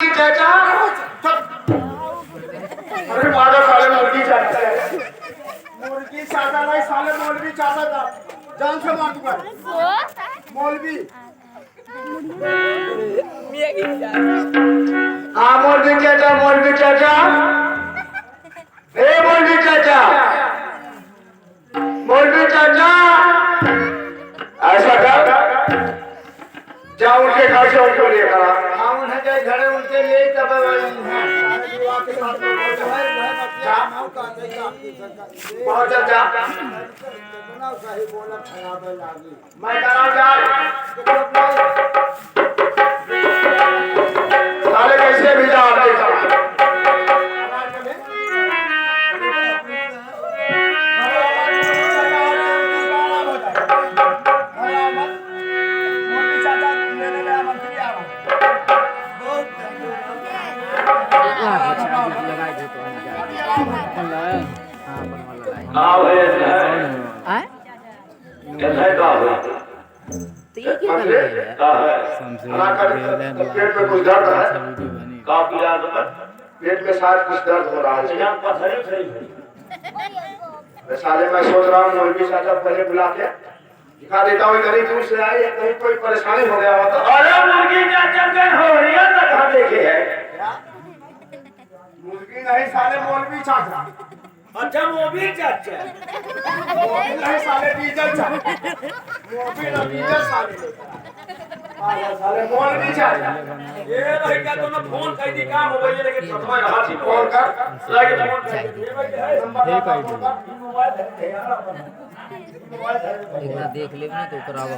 मुर्गी चाचा। अरे मारा साले मुर्गी चाचा है। मुर्गी चाचा नहीं साले मौलवी चाचा था। जान से मार दूंगा। मौलवी। हाँ मौलवी चाचा, मौलवी चाचा। ए मौलवी चाचा, मौलवी चाचा। ऐसा कर, जाओ उनके घर से उनको लेकर आ। हाँ उन्हें जो घरे उनके लिए तब दुआ के साथ में हो जाए बहुत जल्द जा। कितना सही बोला खराब है लागी मैं कराऊं जा। साले कैसे भेजा आपने कहा? आओ है कैसे का हो? पेट में कुछ दर्द है? काफी याद है। पेट में शायद कुछ दर्द हो रहा है। साले मैं सोच रहा हूँ मौलवी चाचा पहले बुला के दिखा देता हूँ। कहीं दूर से आए या कहीं कोई परेशानी हो गया हो तो। अरे मुर्गी चाचा कहीं हो रही है ना? कहाँ देखे है? मुर्गी नहीं साले मौलवी चाचा। अच्छा मौलवी चाचा। मौलवी नहीं साले डीजल चाचा। मौलवी ना डीजल साले। साले मौलवी चाचा। ये भाई क्या तुमने फोन कर दी काम हो गई लेकिन तुम्हारे हाथ ही फोन कर लगे फोन कर एक बार देख लेना तो करावा